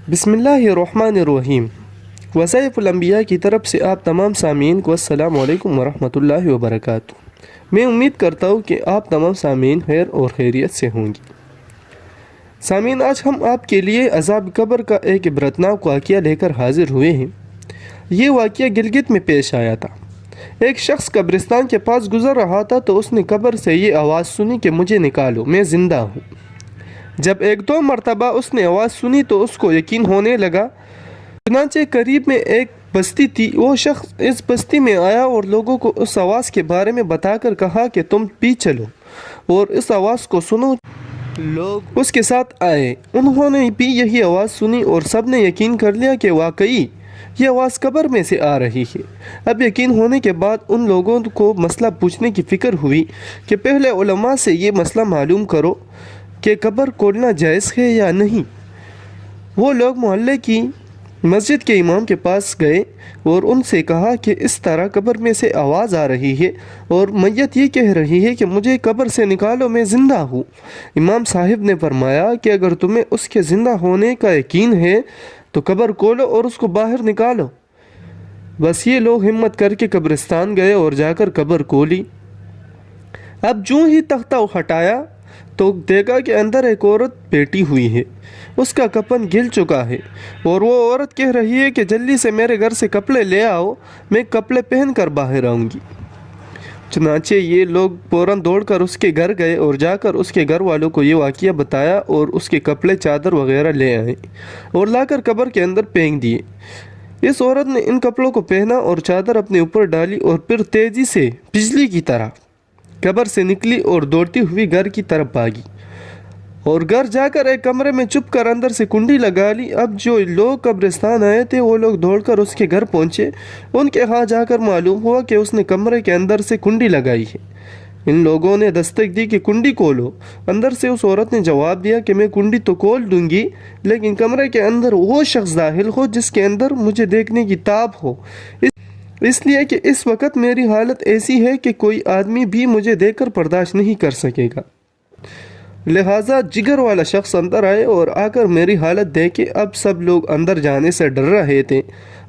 बिस्मिल्लाहिर्रहमानिर्रहीम। वज़ाइफ़ुल अंबिया की तरफ से आप तमाम सामीन को अस्सलामु अलैकुम वरहमतुल्लाहि वबरकातुहू। मैं उम्मीद करता हूँ कि आप तमाम सामीन खैर और खैरियत से होंगी। सामीन, आज हम आपके लिए अज़ाब कब्र का एक इबरतनाक वाक़या लेकर हाजिर हुए हैं। ये वाक़या गिलगित में पेश आया था। एक शख्स कब्रिस्तान के पास गुज़र रहा था तो उसने कब्र से ये आवाज़ सुनी कि मुझे निकालो, मैं ज़िंदा हूँ। जब एक दो मरतबा उसने आवाज़ सुनी तो उसको यकीन होने लगा। चुनांचे करीब में एक बस्ती थी। वो शख्स इस बस्ती में आया और लोगों को उस आवाज़ के बारे में बताकर कहा कि तुम भी चलो और इस आवाज़ को सुनो। लोग उसके साथ आए। उन्होंने भी यही आवाज़ सुनी और सब ने यकीन कर लिया कि वाकई ये आवाज़ कब्र में से आ रही है। अब यकीन होने के बाद उन लोगों को मसला पूछने की फ़िक्र हुई कि पहले उलमा से ये मसला मालूम करो कि कब्र खोदना जायज़ है या नहीं। वो लोग मोहल्ले की मस्जिद के इमाम के पास गए और उनसे कहा कि इस तरह कब्र में से आवाज़ आ रही है और मैयत ये कह रही है कि मुझे कब्र से निकालो, मैं ज़िंदा हूँ। इमाम साहिब ने फरमाया कि अगर तुम्हें उसके ज़िंदा होने का यकीन है तो कब्र खोलो और उसको बाहर निकालो। बस ये लोग हिम्मत करके कब्रिस्तान गए और जाकर कब्र खोली। अब जो ही तख्ता हटाया तो देखा कि अंदर एक औरत बैठी हुई है। उसका कफन गिल चुका है और वो औरत कह रही है कि जल्दी से मेरे घर से कपड़े ले आओ, मैं कपड़े पहन कर बाहर आऊँगी। चुनांचे ये लोग फ़ौरन दौड़कर उसके घर गए और जाकर उसके घर वालों को ये वाक़या बताया और उसके कपड़े, चादर वगैरह ले आए और लाकर कब्र के अंदर फेंक दिए। इस औरत ने इन कपड़ों को पहना और चादर अपने ऊपर डाली और फिर तेज़ी से बिजली की तरह कब्र से निकली और दौड़ती हुई घर की तरफ भागी और घर जाकर एक कमरे में चुप कर अंदर से कुंडी लगा ली। अब जो लोग कब्रिस्तान आए थे वो लोग दौड़कर उसके घर पहुंचे। उनके यहाँ जाकर मालूम हुआ कि उसने कमरे के अंदर से कुंडी लगाई है। इन लोगों ने दस्तक दी कि कुंडी खोलो। अंदर से उस औरत ने जवाब दिया कि मैं कुंडी तो खोल दूंगी, लेकिन कमरे के अंदर वो शख्स दाखिल हो जिसके अंदर मुझे देखने की ताब हो, इसलिए कि इस वक्त मेरी हालत ऐसी है कि कोई आदमी भी मुझे देखकर बर्दाश्त नहीं कर सकेगा। लिहाजा जिगर वाला शख्स अंदर आए और आकर मेरी हालत देखे। अब सब लोग अंदर जाने से डर रहे थे,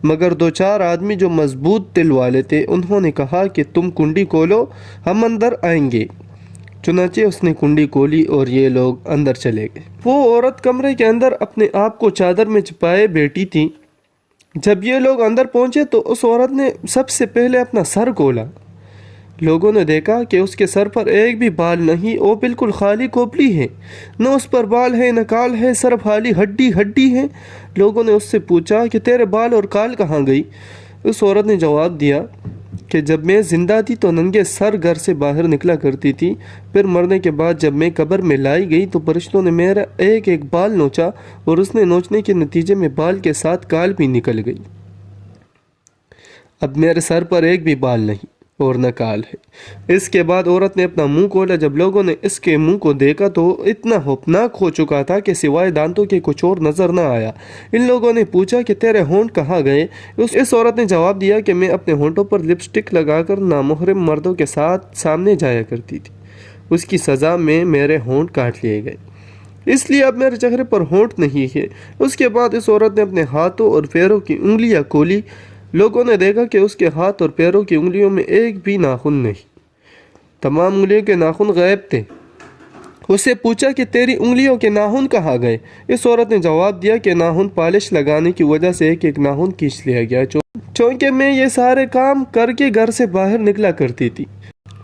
मगर दो चार आदमी जो मजबूत दिल वाले थे उन्होंने कहा कि तुम कुंडी खोलो, हम अंदर आएंगे। चुनांचे उसने कुंडी खोली और ये लोग अंदर चले गए। वो औरत कमरे के अंदर अपने आप को चादर में छिपाए बैठी थी। जब ये लोग अंदर पहुंचे तो उस औरत ने सबसे पहले अपना सर खोला। लोगों ने देखा कि उसके सर पर एक भी बाल नहीं, वो बिल्कुल खाली खोपड़ी है, न उस पर बाल है न काल है, सर खाली हड्डी हड्डी है। लोगों ने उससे पूछा कि तेरे बाल और काल कहाँ गई? उस औरत ने जवाब दिया कि जब मैं ज़िंदा थी तो नंगे सर घर से बाहर निकला करती थी, फिर मरने के बाद जब मैं कब्र में लाई गई तो फरिश्तों ने मेरा एक एक बाल नोचा और उसने नोचने के नतीजे में बाल के साथ काल भी निकल गई। अब मेरे सर पर एक भी बाल नहीं और न काल है। इसके बाद औरत ने अपना मुंह खोला। जब लोगों ने इसके मुंह को देखा तो इतना खौफनाक हो चुका था कि सिवाय दांतों के कुछ और नज़र न आया। इन लोगों ने पूछा कि तेरे होंठ कहाँ गए? इस औरत ने जवाब दिया कि मैं अपने होंठों पर लिपस्टिक लगाकर नामुहर्रम मर्दों के साथ सामने जाया करती थी। उसकी सज़ा में मेरे होंठ काट लिए गए, इसलिए अब मेरे चेहरे पर होंठ नहीं है। उसके बाद इस औरत ने अपने हाथों और पैरों की उंगलियां खोली। लोगों ने देखा कि उसके हाथ और पैरों की उंगलियों में एक भी नाखून नहीं, तमाम उंगलियों के नाखून गायब थे। उससे पूछा कि तेरी उंगलियों के नाखून कहाँ गए? इस औरत ने जवाब दिया कि नाखून पॉलिश लगाने की वजह से एक एक नाखून खींच लिया गया, चूँकि मैं ये सारे काम करके घर से बाहर निकला करती थी,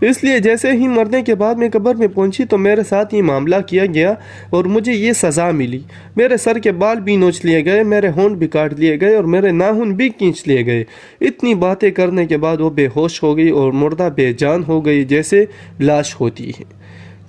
इसलिए जैसे ही मरने के बाद मैं कब्र में पहुंची तो मेरे साथ ये मामला किया गया और मुझे ये सज़ा मिली। मेरे सर के बाल भी नोच लिए गए, मेरे होंठ भी काट लिए गए और मेरे नाखून भी खींच लिए गए। इतनी बातें करने के बाद वो बेहोश हो गई और मुर्दा बेजान हो गई, जैसे लाश होती है।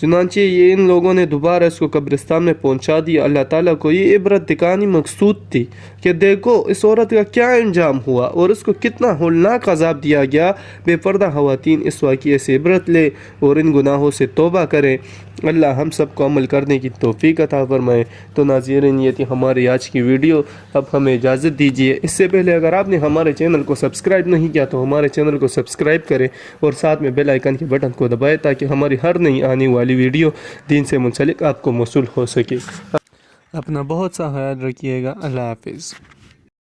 चुनांचे ये इन लोगों ने दोबारा इसको कब्रिस्तान में पहुंचा दिया। अल्लाह ताला को ये इबरत दिखानी मकसूद थी कि देखो इस औरत का क्या अंजाम हुआ और इसको कितना होलनाक अजाब दिया गया। बेपर्दा ख़वातीन इस वाक़ये से इबरत ले और इन गुनाहों से तौबा करें। अल्लाह हम सब को अमल करने की तौफीक अता फरमाए। तो नाज़रीन, ये थी हमारी आज की वीडियो। अब हमें इजाज़त दीजिए। इससे पहले अगर आपने हमारे चैनल को सब्सक्राइब नहीं किया तो हमारे चैनल को सब्सक्राइब करें और साथ में बेल आइकन के बटन को दबाएं ताकि हमारी हर नई आने वाली वीडियो दीन से मुंसलिक आपको मौसूल हो सके। اپنا بہت سا خیال رکھیے گا. اللہ حافظ.